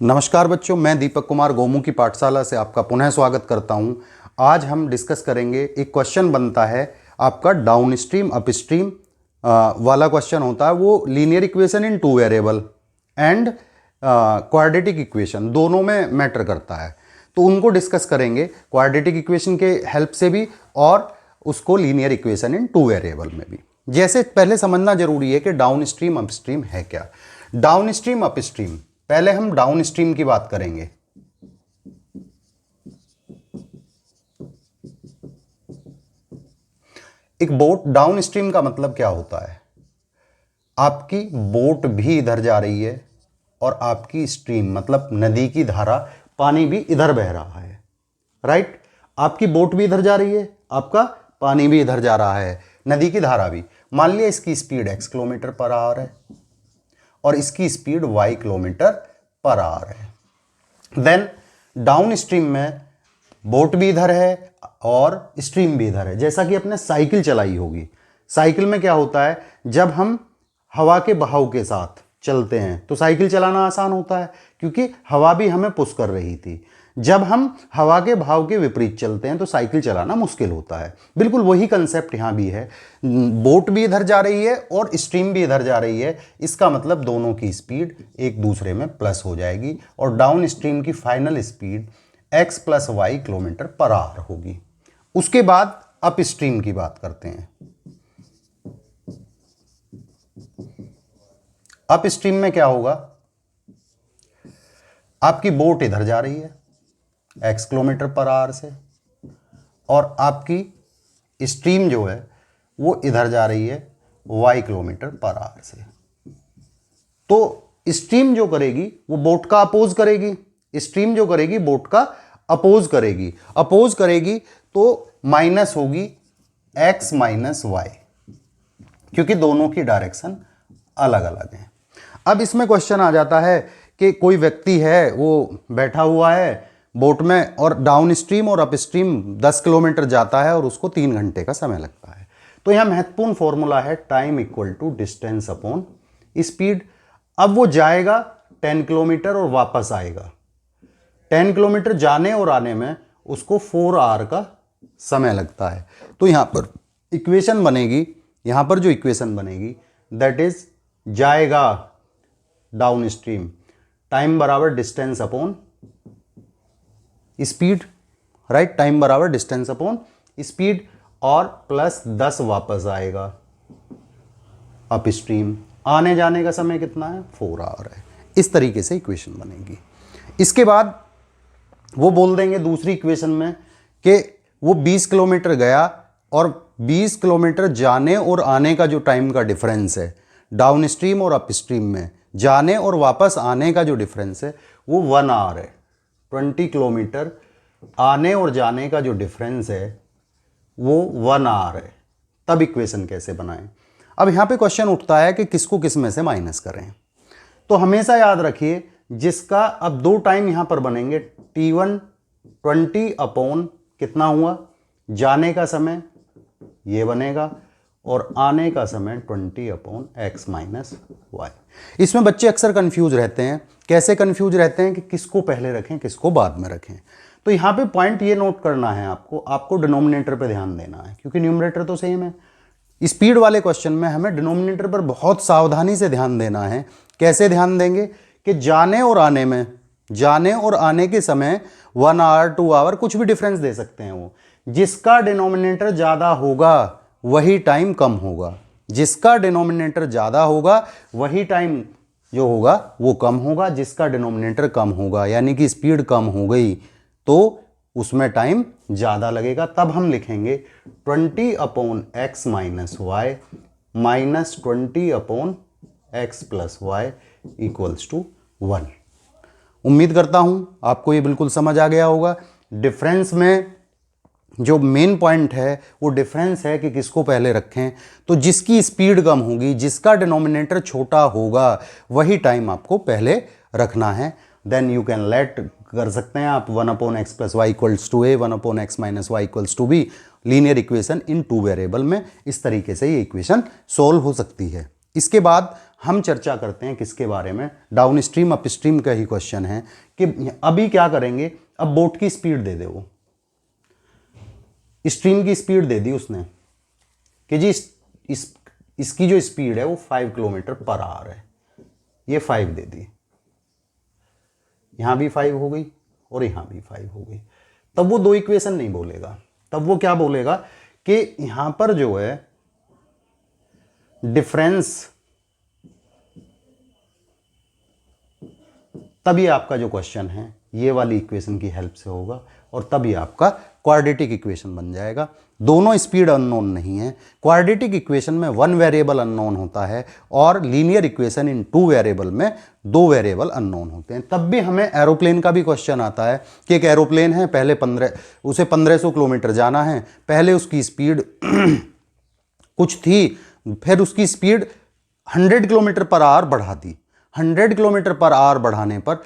नमस्कार बच्चों, मैं दीपक कुमार गोमू की पाठशाला से आपका पुनः स्वागत करता हूं। आज हम डिस्कस करेंगे, एक क्वेश्चन बनता है आपका डाउन स्ट्रीम अप स्ट्रीम वाला क्वेश्चन होता है। वो linear equation in two variable and quadratic equation दोनों में मैटर करता है, तो उनको डिस्कस करेंगे क्वाड्रेटिक इक्वेशन के हेल्प से भी और उसको linear equation in two variable में भी। जैसे पहले समझना जरूरी है कि डाउन स्ट्रीम अप स्ट्रीम है क्या। डाउन स्ट्रीम अप स्ट्रीम, पहले हम डाउन स्ट्रीम की बात करेंगे। एक बोट डाउन स्ट्रीम का मतलब क्या होता है? आपकी बोट भी इधर जा रही है और आपकी स्ट्रीम मतलब नदी की धारा, पानी भी इधर बह रहा है, राइट। आपकी बोट भी इधर जा रही है, आपका पानी भी इधर जा रहा है, नदी की धारा भी। मान लिया इसकी speed x kilometre per our है और इसकी speed y kilometre per our है। देन डाउन स्ट्रीम में बोट भी इधर है और स्ट्रीम भी इधर है। जैसा कि आपने साइकिल चलाई होगी, साइकिल में क्या होता है, जब हम हवा के बहाव के साथ चलते हैं तो साइकिल चलाना आसान होता है क्योंकि हवा भी हमें पुश कर रही थी। जब हम हवा के बहाव के विपरीत चलते हैं तो साइकिल चलाना मुश्किल होता है। बिल्कुल वही कंसेप्ट यहाँ भी है। बोट भी इधर जा रही है और स्ट्रीम भी इधर जा रही है, इसका मतलब दोनों की स्पीड एक दूसरे में प्लस हो जाएगी और डाउन स्ट्रीम की final speed x plus Y kilometre per hour होगी। उसके बाद अप स्ट्रीम की बात करते हैं। अप स्ट्रीम में क्या होगा, आपकी बोट इधर जा रही है x किलोमीटर पर आवर से और आपकी स्ट्रीम जो है वो इधर जा रही है y किलोमीटर पर आवर से। तो स्ट्रीम जो करेगी वो बोट का अपोज करेगी, स्ट्रीम जो करेगी बोट का अपोज करेगी। अपोज करेगी तो माइनस होगी x माइनस वाई, क्योंकि दोनों की डायरेक्शन अलग अलग है। अब इसमें क्वेश्चन आ जाता है कि कोई व्यक्ति है, वो बैठा हुआ है बोट में और डाउन स्ट्रीम और अप स्ट्रीम 10 किलोमीटर जाता है और उसको 3 घंटे का समय लगता है। तो यह महत्वपूर्ण फॉर्मूला है time equal to distance upon speed. अब वो जाएगा 10 किलोमीटर और वापस आएगा। 10 किलोमीटर जाने और आने में उसको 4 आवर का समय लगता है। तो यहां पर इक्वेशन बनेगी, यहां पर जो इक्वेशन बनेगी दैट इज जाएगा डाउन स्ट्रीम, टाइम बराबर distance upon speed, right. Time बराबर डिस्टेंस अपॉन स्पीड और प्लस 10 वापस आएगा अप स्ट्रीम। आने जाने का समय कितना है, 4 आवर है। इस तरीके से इक्वेशन बनेगी। इसके बाद वो बोल देंगे दूसरी इक्वेशन में कि वो 20 किलोमीटर गया और 20 किलोमीटर जाने और आने का जो टाइम का डिफरेंस है डाउन स्ट्रीम और अप स्ट्रीम में, जाने और वापस आने का जो डिफरेंस है वो 1 आवर है। 20 किलोमीटर आने और जाने का जो डिफरेंस है वो 1 आवर है। तब इक्वेशन कैसे बनाएं? अब यहाँ पे क्वेश्चन उठता है कि किसको किस में से माइनस करें। तो हमेशा याद रखिए, जिसका अब दो टाइम यहाँ पर बनेंगे, T1 20 अपॉन कितना हुआ जाने का समय ये बनेगा और आने का समय 20 अपॉन x माइनस वाई। इसमें बच्चे अक्सर कंफ्यूज रहते हैं। कैसे कंफ्यूज रहते हैं कि किसको पहले रखें किसको बाद में रखें। तो यहाँ पे पॉइंट ये नोट करना है, आपको डिनोमिनेटर पे ध्यान देना है क्योंकि न्यूमरेटर तो सेम है। स्पीड वाले क्वेश्चन में हमें डिनोमिनेटर पर बहुत सावधानी से ध्यान देना है। कैसे ध्यान देंगे कि जाने और आने में, जाने और आने के समय 1 आवर 2 आवर कुछ भी डिफरेंस दे सकते हैं। वो जिसका डिनोमिनेटर ज़्यादा होगा वही टाइम कम होगा, जिसका डिनोमिनेटर ज़्यादा होगा वही टाइम जो होगा वो कम होगा। जिसका डिनोमिनेटर कम होगा यानी कि स्पीड कम हो गई तो उसमें टाइम ज़्यादा लगेगा। तब हम लिखेंगे 20 upon X minus Y minus 20 upon X plus Y equals to 1। उम्मीद करता हूं आपको ये बिल्कुल समझ आ गया होगा। डिफरेंस में जो मेन पॉइंट है वो डिफरेंस है कि किसको पहले रखें। तो जिसकी स्पीड कम होगी, जिसका डिनोमिनेटर छोटा होगा वही टाइम आपको पहले रखना है। देन यू कैन लेट कर सकते हैं आप 1 upon X plus Y equals to A, 1 upon X minus Y equals to B. Linear equation in two variable में इस तरीके से ये इक्वेशन सोल्व हो सकती है। इसके बाद हम चर्चा करते हैं किसके बारे में, डाउन स्ट्रीम अप स्ट्रीम का ही क्वेश्चन है कि अभी क्या करेंगे। अब बोट की स्पीड दे दे, वो स्ट्रीम की स्पीड दे दी उसने कि जी इसकी जो स्पीड है वो 5 किलोमीटर पर आवर है, ये 5 दे दी, यहां भी 5 हो गई और यहां भी 5 हो गई। तब वो दो इक्वेशन नहीं बोलेगा, तब वो क्या बोलेगा कि यहां पर जो है डिफरेंस, तभी आपका जो क्वेश्चन है ये वाली इक्वेशन की हेल्प से होगा और तभी आपका क्वाड्रेटिक इक्वेशन बन जाएगा। दोनों स्पीड अननोन नहीं है। क्वाड्रेटिक इक्वेशन में 1 वेरिएबल अननोन होता है और लीनियर इक्वेशन इन 2 वेरिएबल में 2 वेरिएबल अननोन होते हैं। तब भी हमें एरोप्लेन का भी क्वेश्चन आता है कि एक एरोप्लेन है, पहले 1500 किलोमीटर जाना है, पहले उसकी स्पीड कुछ थी, फिर उसकी स्पीड 100 किलोमीटर पर आवर बढ़ा दी। 100 किलोमीटर पर आवर बढ़ाने पर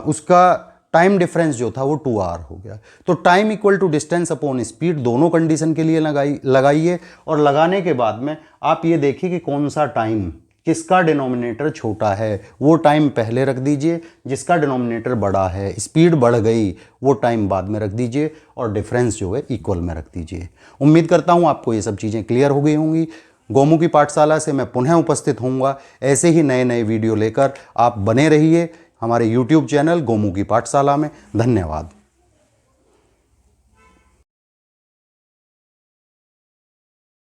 उसका टाइम डिफरेंस जो था वो 2 आवर हो गया। तो time equal to distance upon speed दोनों कंडीशन के लिए लगाइए और लगाने के बाद में आप ये देखिए कि कौन सा टाइम, किसका डिनोमिनेटर छोटा है वो टाइम पहले रख दीजिए, जिसका डिनोमिनेटर बड़ा है, स्पीड बढ़ गई, वो टाइम बाद में रख दीजिए और डिफरेंस जो है इक्वल में रख दीजिए। उम्मीद करता हूँ आपको ये सब चीज़ें क्लियर हो गई होंगी। गोमू की पाठशाला से मैं पुनः उपस्थित होऊंगा ऐसे ही नए नए वीडियो लेकर। आप बने रहिए हमारे YouTube चैनल गोमू की पाठशाला में। धन्यवाद।